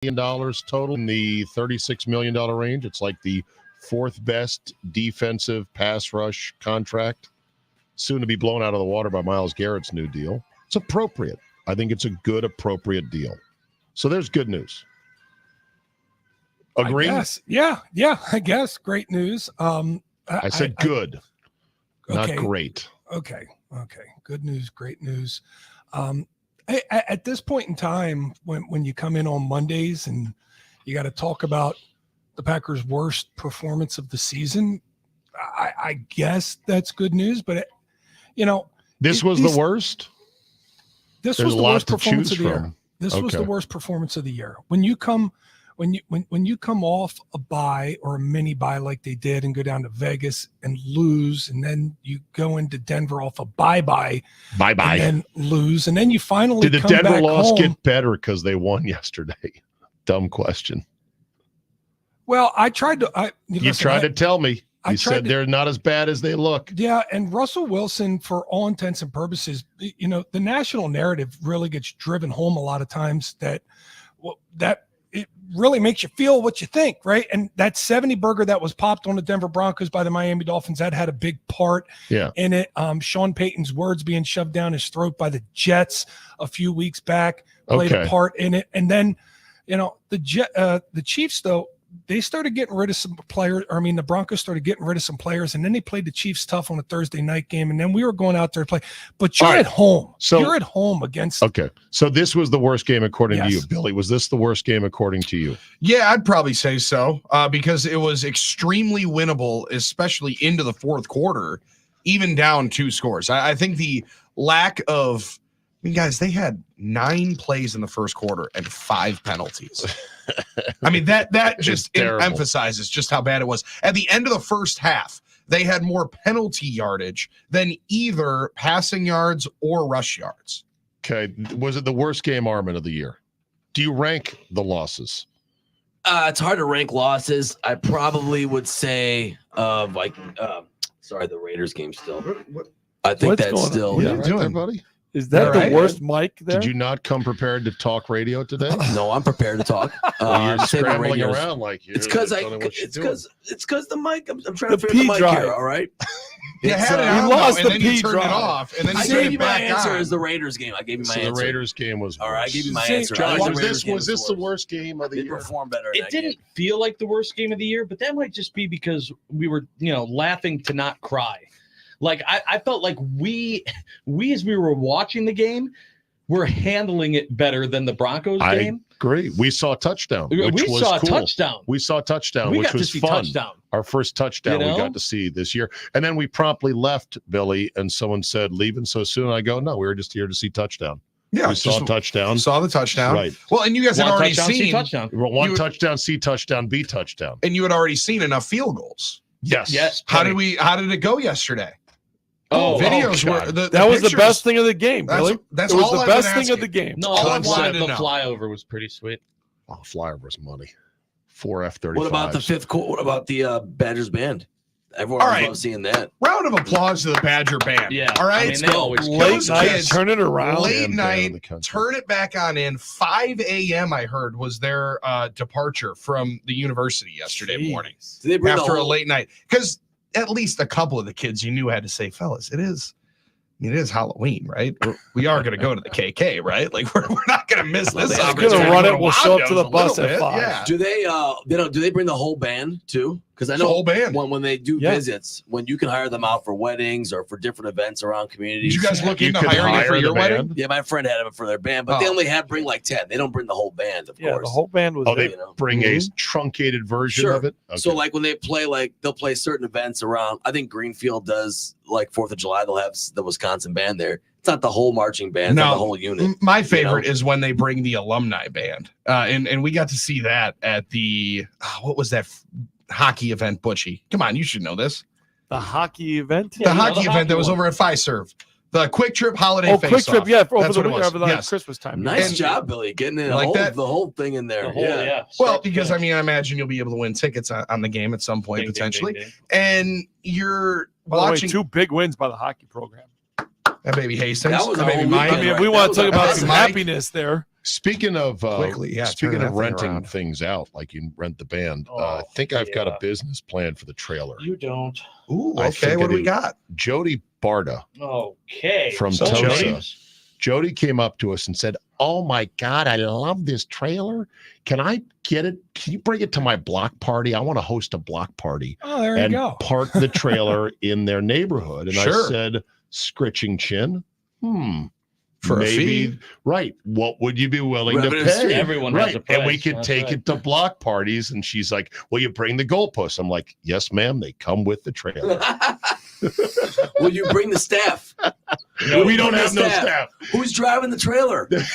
million total in the $36 million range. It's like the fourth best defensive pass rush contract, soon to be blown out of the water by Myles Garrett's new deal. It's appropriate. I think it's a good, appropriate deal. So there's good news. Agree? Yeah, I guess. Great news. I said good, not great. Okay. Good news, great news. At this point in time, when you come in on Mondays and you got to talk about the Packers' worst performance of the season, I guess that's good news. But this was the worst. This was the worst performance of the year. This was the worst performance of the year. When you come off a bye or a mini bye like they did and go down to Vegas and lose, and then you go into Denver off a bye, and then lose, and then you finally did the come Denver back loss home. Get better because they won yesterday? Dumb question. Well, I tried to. You tried to tell me. You said they're not as bad as they look. Yeah, and Russell Wilson, for all intents and purposes, the national narrative really gets driven home a lot of times that it really makes you feel what you think, right? And that 70 burger that was popped on the Denver Broncos by the Miami Dolphins, that had a big part in it. Sean Payton's words being shoved down his throat by the Jets a few weeks back played a part in it. And then, the Chiefs, though, they started getting rid of some players. The Broncos started getting rid of some players, and then they played the Chiefs tough on a Thursday night game, and then we were going out there to play. But you're at home. So you're at home against. Okay, so this was the worst game according to you, Billy. Was this the worst game according to you? Yeah, I'd probably say so, because it was extremely winnable, especially into the fourth quarter, even down 2 scores. I think the lack of. Guys, they had 9 plays in the first quarter and 5 penalties. That just emphasizes just how bad it was. At the end of the first half, they had more penalty yardage than either passing yards or rush yards. Okay. Was it the worst game, Armin, of the year? Do you rank the losses? It's hard to rank losses. I probably would say the Raiders game still. I think that's still. Yeah, right there, buddy. Is that the worst mic there? Did you not come prepared to talk radio today? No, I'm prepared to talk. You're scrambling around like you. It's because the mic. I'm trying to figure the mic here. All right. You had it on, and then you turned it off, and then you gave you my answer as the Raiders game. I gave you my answer. The Raiders game was worse. All right. I gave you my answer. Was this the worst game of the year? It performed better. It didn't feel like the worst game of the year, but that might just be because we were, laughing to not cry. Like I felt like we as we were watching the game, were handling it better than the Broncos game. I agree. We saw a touchdown. We saw a touchdown. We saw a touchdown, which was fun. Our first touchdown we got to see this year. And then we promptly left, Billy, and someone said, leaving so soon. I go, no, we were just here to see touchdown. Yeah, we saw a touchdown. Saw the touchdown. Right. Well, and you guys had already seen one touchdown, C touchdown, B touchdown. And you had already seen enough field goals. Yes. How did it go yesterday? Videos were that was the best thing of the game, really. That's it was all the best thing of the game. No, the flyover was pretty sweet. Oh, flyover was money. 4 F-35s. What about the fifth quarter? What about the Badgers band? Everyone loves seeing that. Round of applause to the Badger band. Yeah. All right. They always late night, turn it around. Late night, turn it back on in. 5 a.m. I heard was their departure from the university yesterday morning after a late night. Because at least a couple of the kids you knew had to say, fellas, it is Halloween, right? We are going to go to the KK, right? Like we're not going to miss this. We're going to run it. We'll show up to the bus at 5. Yeah. Do they bring the whole band too? Because I know the whole band. when they do visits, when you can hire them out for weddings or for different events around communities. Did you guys look into hiring it for your wedding? Yeah, my friend had it for their band, but they only bring like 10. They don't bring the whole band, of course. The whole band was. They bring a truncated version of it. Okay. So like when they play, they'll play certain events around. I think Greenfield does 4th of July. They'll have the Wisconsin band there. It's not the whole marching band, not the whole unit. My favorite is when they bring the alumni band, and we got to see that at the what was that hockey event, Butchie? Come on, you should know this. The hockey event? The hockey event that was over at Fiserv. The Quick Trip Holiday Face-Off. Quick Trip, yeah, over That's the Christmas time. Nice job, Billy, getting in the whole thing in there. Well, because I imagine you'll be able to win tickets on the game at some point potentially. Ding. And you're watching 2 big wins by the hockey program. And maybe Hastings. That was maybe Mike. I mean, if we want to talk about some happiness there. Speaking of Quickly, yeah, speaking turn of that thing renting around. things out, like you rent the band, I Oh, think I've got a yeah. business plan for the trailer. You don't. Ooh, I okay. think What I do we do. got? Jody Barta Okay. from So Tulsa. Jody came up to us and said, "Oh my God, I love this trailer. Can I get it? Can you bring it to my block party? I want to host a block party Oh, there you and go. park the trailer in their neighborhood." And Sure. I said, scritching chin, For a fee? right? What would you be willing Revenue to stream. pay? Everyone has right, a price. and we could That's take right. it to block parties. And she's like, "Will you bring the goalposts?" I'm like, "Yes, ma'am. They come with the trailer." Will you bring the staff? We don't have no staff. Who's driving the trailer? Red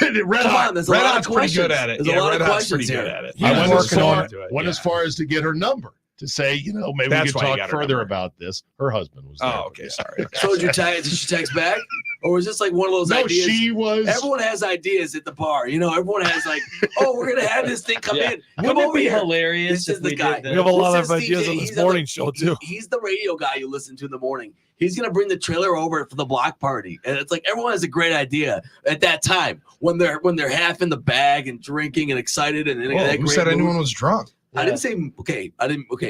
Come Hot. on, there's a Red lot Hot's of pretty good questions. at it. There's Yeah, a lot Red of Hot's questions pretty good here. at it. He's I went working on it. went as far as to get her number to say, maybe That's we why you could got talk her further number. about this. Her husband was there. Oh, okay. Sorry. So did she text back? Or was this like one of those No, ideas? she was. Everyone has ideas at the bar. Everyone has like, oh, we're going to have this thing come Yeah. in. Come Wouldn't it over be here. hilarious This is if the we guy. did We have a this? lot This of is ideas DJ. on He's this on morning the- show, too. He's the radio guy you listen to in the morning. He's going to bring the trailer over for the block party. And it's like everyone has a great idea at that time when they're half in the bag and drinking and excited and in Whoa, that who great said mood. anyone was drunk? I didn't say okay.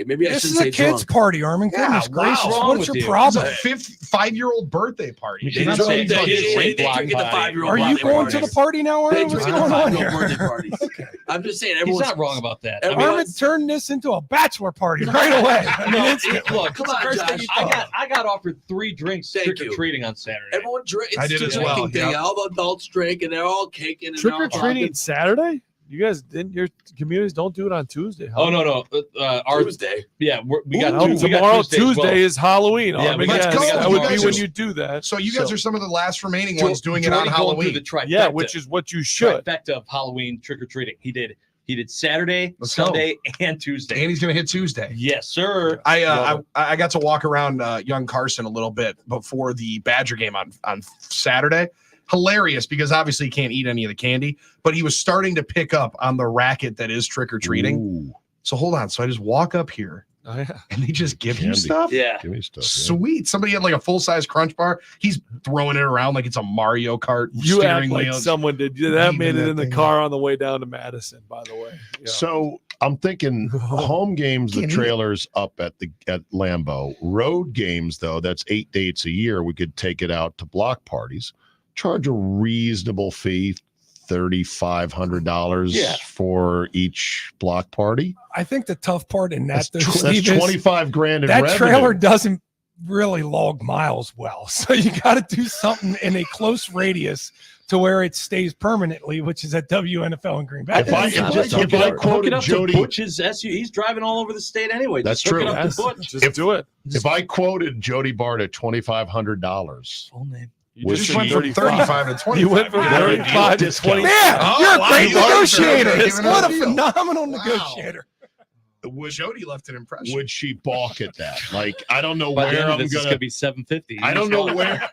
Maybe I This shouldn't is say a kids' drunk. party, Armin. Yeah, Goodness wow. gracious. What's wrong What's with your you? It's problem? a 5-year-old birthday party. You She's didn't not say really that. drunk. You didn't- They block drink at the party. 5-year-old. Are you birthday going to parties. the party now, They Armin? drink What's at the going on 5-year-old here? birthday parties. I'm just saying, He's everyone's not wrong about that. Everyone- Armin turned this into a bachelor party right away. I mean, No, instantly. look, Come on, first thing Josh. I got offered 3 drinks Thank trick or you. treating on Saturday. Everyone drinks. I did It's as a well, drinking thing. yep. All the adults drink and they're all caking and Trick they're or all treating talking. Saturday? You guys didn't? Your communities don't do it on Tuesday. Huh? Oh no, our Tuesday. yeah, we got Well, we got tomorrow Tuesday as well. is Halloween. Yeah, Armin. we got- Yes, let's go. that would You be guys when are- you do that. So you guys are some of the last remaining ones doing it Jordy on going through Halloween. the trifecta. Yeah, which is what you should. trifecta of Halloween trick or treating. He did Saturday, Let's go. Sunday, and Tuesday. And he's going to hit Tuesday. Yes, sir. I got to walk around young Carson a little bit before the Badger game on Saturday. Hilarious because obviously he can't eat any of the candy, but he was starting to pick up on the racket that is trick or treating. Ooh, So hold on. So I just walk up here Oh, yeah. and they just give you Candy. stuff. Yeah. give me stuff. yeah. Sweet. Somebody had like a full size Crunch Bar. He's throwing it around like it's a Mario Kart You act steering like wheel. someone did. That Leaving made it that in the thing car on the way down to Madison, by the way. Yeah. So I'm thinking home games, the Can't eat it. trailers up at Lambeau. Road games, though, that's 8 dates a year. We could take it out to block parties, charge a reasonable fee, $3,500 Yeah. for each block party. I think the tough part in that, though, That's Steve, is 25 grand in that revenue. trailer doesn't really log miles well. So you got to do something in a close radius to where it stays permanently, which is at WNFL in Green Bay. If I- Just if I hook it quoted up Jody- to Butch's SU. He's driving all over the state anyway. That's Just hook true. it up Yes, to Butch. just do it. If I quoted Jody Bart at $2,500, Full name. You Was just she went from 35 to 25. You went from Yeah, 35 to discount. 20. Man, Oh, you're a wow, great you are negotiator. giving What us a a deal. phenomenal Wow. negotiator. would Jody left an impression. would she balk at that? Like, I don't know By the where end of I'm this, it's gonna. gonna be $750. I don't know where.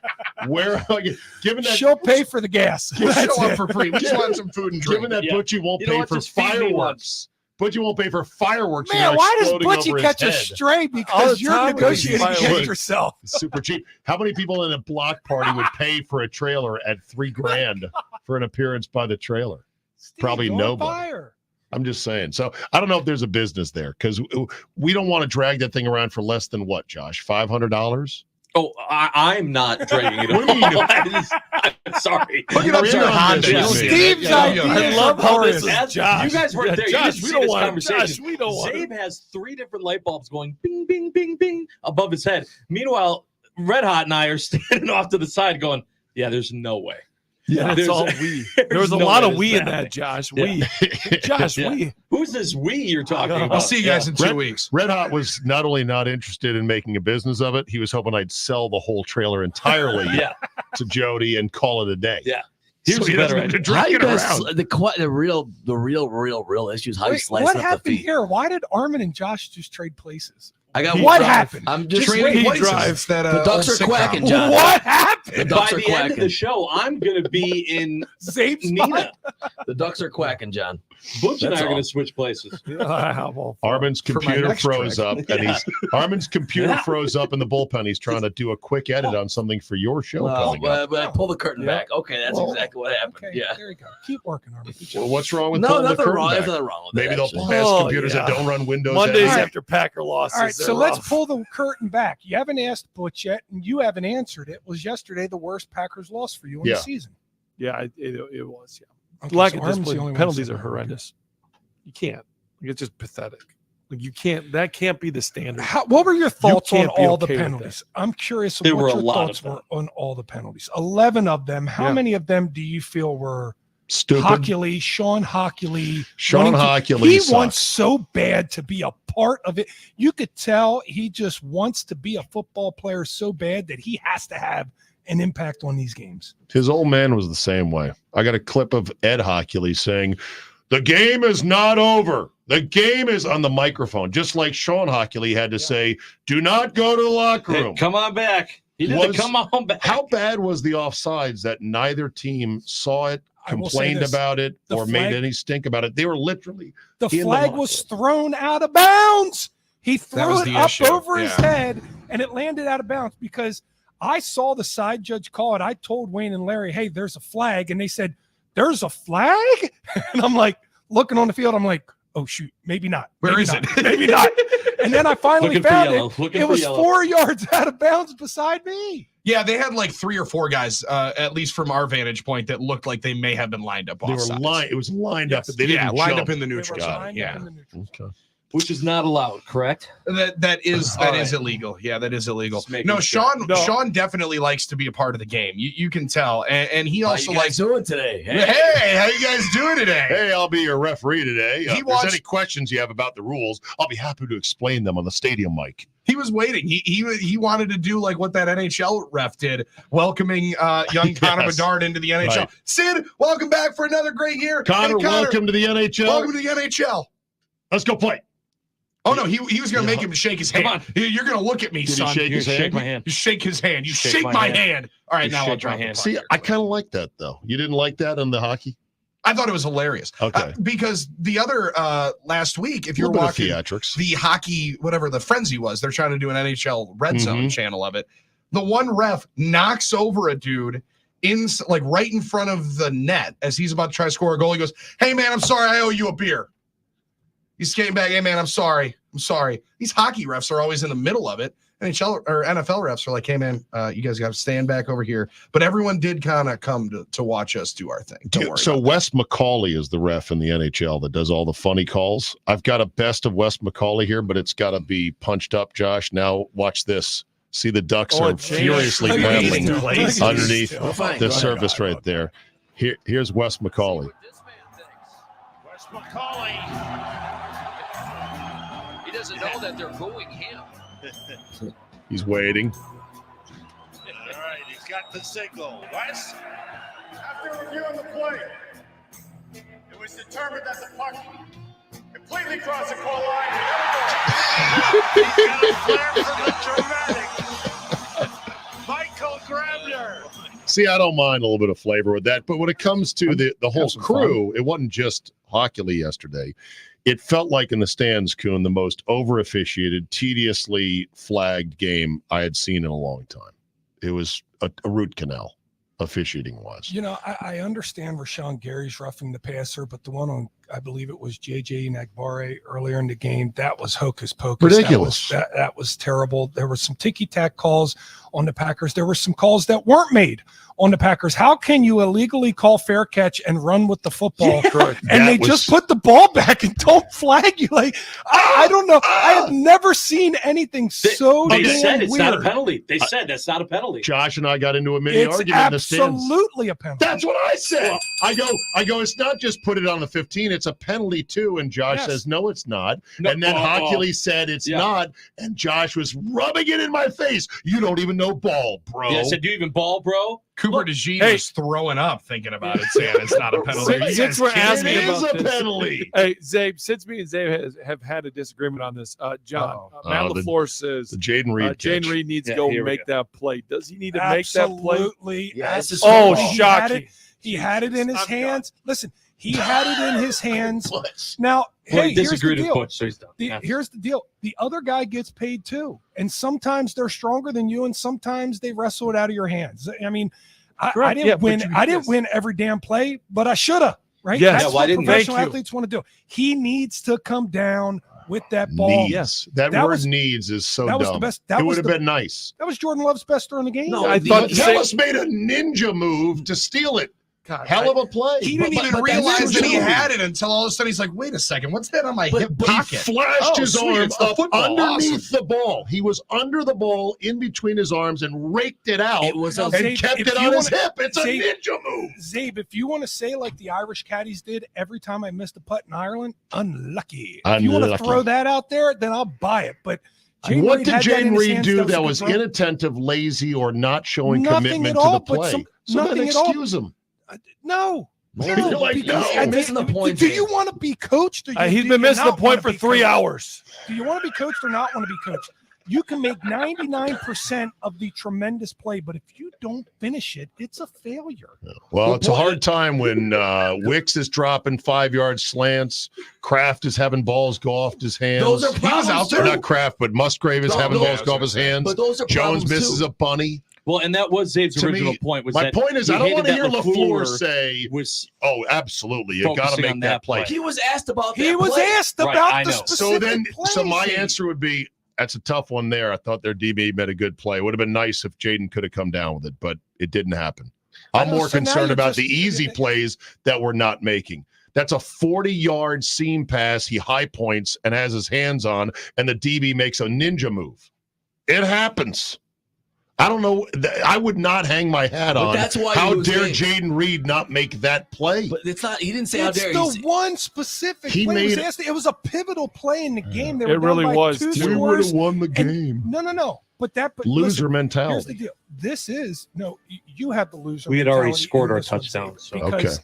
Given that, She'll pay for the gas. We'll That's show up it. for free. We just want some food and drink. given that Yeah. Butchie won't You know pay what? for Just feed me fireworks. Butchie won't pay for fireworks. Man, without why does exploding Butchie over his catch a head. stray? All Because the you're time negotiating with these against fireworks. yourself. It's super cheap. How many people in a block party would pay for a trailer at $3,000 for an appearance by the trailer? Probably Steve's on nobody. fire. I'm just saying. So I don't know if there's a business there because we don't want to drag that thing around for less than what, Josh? $500? Oh, I'm not dragging it. What do you mean? I'm sorry. Hook it up to You're your on Honda. this You'll with see me. it. Steve's Yeah, idea. yeah. I love how this Glorious. is Josh. You guys weren't Yeah, there. You Josh, didn't we see don't this want conversation. Josh, we don't want Zabe has 3 different light bulbs going bing, bing, bing, bing above his head. Meanwhile, Red Hot and I are standing off to the side going, yeah, there's no way. Yeah, There's- it's all we. There was a no lot way of this we is in that, happening. Josh. Yeah. We. Josh, Yeah. we. Who's this we you're talking I'll about? I'll see you guys Yeah. in 2 weeks. Red Hot was not only not interested in making a business of it, he was hoping I'd sell the whole trailer entirely Yeah. to Jody and call it a day. Yeah. So Here's he a doesn't better have to idea. How drag you it guys, around. the real issue is how you Wait, slice what up the happened fee. here? Why did Armin and Josh just trade places? I got What one- happened? I'm just Trading he places. drives. It's that, The ducks old are sitcom. quacking, John. What The happened? ducks By are the end of quacking. the show, I'm going to be in Zabe's Nina. The ducks are quacking, John. Butch and That's I are going all. to switch places. Well, Armin's For my computer next froze trick. up, and Armin's computer froze up in the bullpen. He's trying to do a quick edit on something for your show Well, coming up. but I pull the curtain Yeah. back. Okay, that's Well, exactly what happened. Okay, Yeah. there you go. Keep working, Armin. Well, what's wrong with No, pulling the nothing curtain wrong. There's back? nothing wrong with Maybe that. they'll actually. pass Oh, computers that yeah. don't run Windows. Mondays at- after Packer losses. All right, so they're let's rough. pull the curtain back. You haven't asked Butch yet, and you haven't answered it. Was yesterday the worst Packers loss for you in Yeah. the season? Yeah, it was. Yeah, Okay, lack so of Armin's the discipline. only one Penalties saying are that. horrendous. You can't. It's just pathetic. Like you can't. That can't be the standard. What were your thoughts on can't be all okay the with penalties? I'm curious of There what were a your lot thoughts of them. were on all the penalties. 11 of them. How Yeah. many of them do you feel were Stupid. Hockley, Sean Hockley? Sean wanting to- Hockley He sucks. wants so bad to be a part of it. You could tell he just wants to be a football player so bad that he has to have an impact on these games. His old man was the same way. I got a clip of Ed Hockley saying, "The game is not over. The game is," on the microphone, just like Sean Hockley had to say, "Do not go to the locker Hey, room." come on back. He did Was- come on back. How bad was the offsides that neither team saw it, I will say complained this, about it, the or flag- made any stink about it? They were literally The in the flag locker was room. thrown out of bounds. He That threw was it the up issue, over his yeah. head, and it landed out of bounds because I saw the side judge call it. I told Wayne and Larry, "Hey, there's a flag," and they said, "There's a flag," and I'm like looking on the field. I'm like, "Oh shoot, maybe not. Where Maybe is not. it? Maybe not." And then I finally Looking for found yellow. it. Looking It for was yellow. 4 yards out of bounds beside me. Yeah, they had like 3 or 4 guys, at least from our vantage point, that looked like they may have been lined up They were offsides. lined. It was lined Yes. up. They didn't Yeah, lined jump. up in the They were neutral Got it. zone. lined up Yeah, in the neutral. Okay. Which is not allowed, correct? that is All right. illegal. Yeah, that is illegal. Just making No, sure. Sean No. Sean definitely likes to be a part of the game. You can tell, and he How also you guys likes. doing today? Hey, how you guys doing today? Hey, I'll be your referee today. He If watched- there's any questions you have about the rules, I'll be happy to explain them on the stadium mic. He was waiting. He wanted to do like what that NHL ref did, welcoming young Connor Yes. Bedard into the NHL. Right. Sid, welcome back for another great year. Connor, Hey, welcome to the NHL. welcome to the NHL. Let's go play. Oh no, he was gonna make him shake his hand. Come on. You're gonna look at me, Did he son. shake Here, his shake hand? my hand. You shake his hand. You Shake shake my my hand. hand. All right, You now I'll shake drop my the hand. puck See, here. I kind of like that though. You didn't like that in the hockey? I thought it was hilarious. Okay. Because the other last week, if A you're little bit of watching theatrics. the hockey, whatever the frenzy was, they're trying to do an NHL Red Mm-hmm. Zone channel of it. The one ref knocks over a dude in like right in front of the net as he's about to try to score a goal. He goes, "Hey man, I'm sorry, I owe you a beer." He's skating back. "Hey man, I'm sorry. I'm sorry." These hockey refs are always in the middle of it. NHL or NFL refs are like, "Hey man, you guys got to stand back over here." But everyone did kind of come to watch us do our thing. Don't worry. So about Wes McCauley is the ref in the NHL that does all the funny calls. I've got a best of Wes McCauley here, but it's got to be punched up, Josh. Now watch this. See, the Ducks Oh, are it changed. furiously Look at paddling these two. Look at these underneath two. We're fine. the Go ahead. surface right there. Here's Wes McCauley. Wes McCauley. He doesn't know that they're booing him. He's waiting. All right, he's got the signal. Wes? After reviewing the play, it was determined that the puck completely crossed the goal line. He's got a flair for the dramatic. Michael Grabner. See, I don't mind a little bit of flavor with that, but when it comes to the whole some crew, it wasn't just Hockley yesterday. It felt like in the stands, Kuhn, the most over-officiated, tediously flagged game I had seen in a long time. It was a root canal, officiating-wise. You know, I understand Rashawn Gary's roughing the passer, but the one on, I believe it was JJ Nagbare earlier in the game, that was hocus pocus. Ridiculous. That was terrible. There were some ticky-tack calls on the Packers. There were some calls that weren't made on the Packers. How can you illegally call fair catch and run with the football? Correct. And That they was- just put the ball back and don't flag you. Like, I don't know. I have never seen anything so They damn said it's weird. not a penalty. They said that's not a penalty. Josh and I got into a mini It's argument in the stands. absolutely a penalty. That's what I said. I go, it's not just put it on the 15, it's a penalty too. And Josh Yes. says, no, it's not. No, and then Hockley said it's Yeah. not. And Josh was rubbing it in my face. You don't even know ball, bro. Yeah, I said, do you even ball, bro? Cooper Look, DeJean hey. was throwing up thinking about it, saying it's not a penalty. Since- You since guys we're kidding asking me? It is about a this. penalty. Hey, Zabe, since me and Zabe have had a disagreement on this, John, Matt Oh, the- LaFleur says The Jaden Reed Jaden catch. Reed needs Yeah, to go here we make go. that play. Does he need to make that play? Absolutely. Yeah, it's just Oh, He had shocking. it. He had it in his I'm done. hands. Listen, He had it in his hands. Butch. Now, Well, hey, he here's the disagreed with deal. Butch, so he's done. Yeah. Here's the deal. The other guy gets paid too. And sometimes they're stronger than you, and sometimes they wrestle it out of your hands. I mean, I Correct. didn't Yeah, but win. I didn't yes. win every damn play, but I should have. Right? Yes. That's Yeah, why what didn't- professional Thank you. athletes want to do. He needs to come down with that ball. Needs. Yes. That That word was- needs is so that was dumb. the best. That It was would have the, been nice. That was Jordan Love's best throw in the game. No, I thought the same- Dallas made a ninja move to steal it. God, Hell of a play. He didn't But- even but that's realize that he true. had it until all of a sudden he's like, wait a second, what's that on my hip He pocket? flashed Oh, his sweet, arm it's the up football. underneath Awesome. the ball. He was under the ball, in between his arms, and raked it out It was a and Zabe, kept if it you on his wanna- hip. It's a Zabe- ninja move. Zabe, if you want to say like the Irish caddies did every time I missed a putt in Ireland, unlucky. If you want to Unlucky. throw that out there, then I'll buy it. But What Reed did had that in Jaden his Reed hands. do a that good was throw. inattentive, lazy, or not showing Nothing commitment at to all, the but play? some- So then nothing at all. excuse him. No. You're like, because- no. and Missing the point, Do you James. want to be coached? Or he's do been you missing the not point wanna for be 3 coached? hours. Do you want to be coached or not want to be coached? You can make 99% of the tremendous play, but if you don't finish it, it's a failure. Well, Good it's a point. hard time when Wicks is dropping 5-yard slants. Kraft is having balls go off his hands. Those are He was problems out there. too. Not Kraft, but Musgrave is No, having no. balls go off his hands. But those are Jones problems misses too. a bunny. Well, and that was Zabe's To original me, point. Was My that point is, he I don't hated want to that hear LaFleur LaFleur say, was oh, absolutely, you got to focusing make on that that play. play. He was asked about that He was play. asked Right, about I the know. specific So then, so my plays. answer would be, that's a tough one there. I thought their DB made a good play. It would have been nice if Jaden could have come down with it, but it didn't happen. I I'm know, more so now concerned you're about just- the easy plays that we're not making. That's a 40-yard seam pass. He high points and has his hands on, and the DB makes a ninja move. It happens. I don't know. I would not hang my hat But on. that's why How he was dare named. Jaden Reed not make that play? But it's not. He didn't say how It's dare. the He's- one specific He play. made Was it- asked. It was a pivotal play in the game. They It were down really by was, 2 too. we would have scores. won the And- game. No. But Loser listen, here's the mentality. deal. This is no. You have the loser. We had already mentality scored in our this one, touchdown, so- because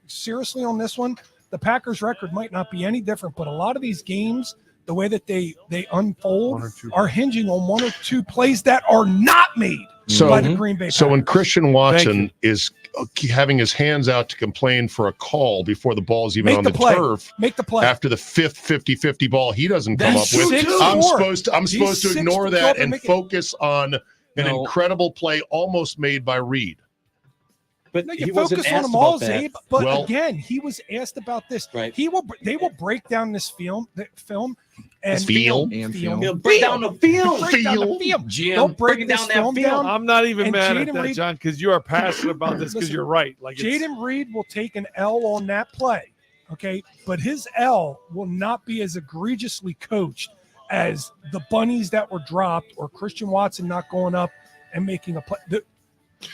seriously on this one, the Packers' record might not be any different, but a lot of these games, the way that they unfold, One or two. are hinging on one or two plays that are not made So, by the Green Bay Packers. so when Christian Watson Thank is having his hands out to complain for a call before the ball's even Make on the the play. turf, Make the play. after the fifth 50-50 ball, he doesn't come That's up with. true, too. I'm 6'4". supposed to He's ignore 6'4" that and and make it- focus on an No. incredible play almost made by Reed. but No, he you wasn't focus on asked them all, about that. Zabe. But Well- again, he was asked about this. Right. They will break down this film, and Film? He'll break down the field. Break down the Film. film. Jim, They'll break breaking this down that film field. down. I'm not even And mad Jaden at that, Reed- John, because you are passionate about this because Listen, you're right. Like it's, Jaden Reed will take an L on that play, okay? But his L will not be as egregiously coached as the bunnies that were dropped or Christian Watson not going up and making a play.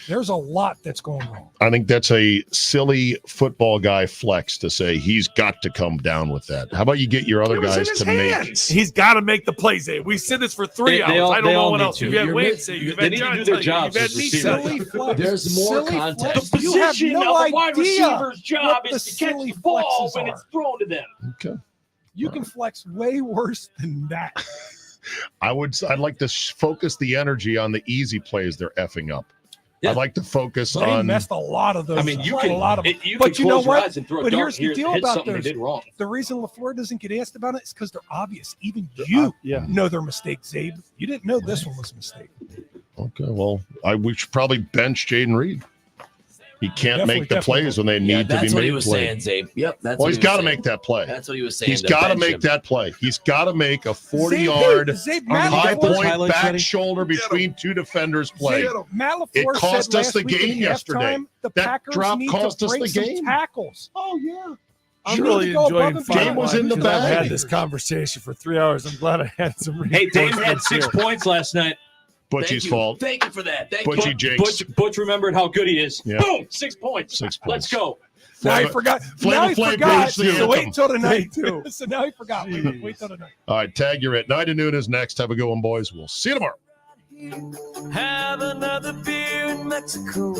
There's a lot that's going wrong. I think that's a silly football guy flex to say he's got to come down with that. How about you get your other It was in guys his to make? hands. he's got to make the plays. Eh? We said this for 3 They hours. all- I don't they know all what need else. to. You've had You're Wayne say. You've they had need to John do tell their you, jobs You've had as me receivers. say. Silly flex. There's more Silly context. flex. The You have position no of the wide idea receiver's job what is the to catch silly the ball flexes when are. it's thrown to them. Okay. You can flex way worse than that. I'd like to focus the energy on the easy plays they're effing up. Yeah. I'd like to focus They on messed a lot of those. I mean, you a can lot of them. you But can you know close your what? eyes and throw a But dart here's the here deal hit about something those. they did wrong. The reason LaFleur doesn't get asked about it is because they're obvious. Even you Yeah. know their mistakes, Zabe. You didn't know this one was a mistake. Okay, well, we should probably bench Jaden Reed. He can't Definitely, make the plays when they Yeah, need to be that's what he made. was play. saying, Zabe. Yep, that's Well, what he's he was got to saying. make that play. That's what he was saying. He's got to bench make him. that play. He's got to make a Zabe, 40-yard Zabe, Matt high those point highlights back ready? shoulder between two defenders play. Matt LaFleur It cost said us last the week game in yesterday. halftime, the That Packers drop need cost to us break the some game. tackles. Oh yeah. I'm Sure, really to go above enjoying and fighting Game was in the because I've had bag. this conversation for 3 hours. I'm glad I had some. Hey, Dame had reinforcements 6 here. points last night. Butchie's Thank you. fault. Thank you for that. Thank Butchie you. jinx. Butch remembered how good he is. Yeah. Boom, 6 points. 6 points. Let's go. Now he Flavor- forgot. Flavor Now he Flav forgot. pays the So wait anthem. until tonight. Me too. So now he forgot. Wait till tonight. All right, Tag, you're at 9 to noon is next. Have a good one, boys. We'll see you tomorrow. Have another beer in Mexico.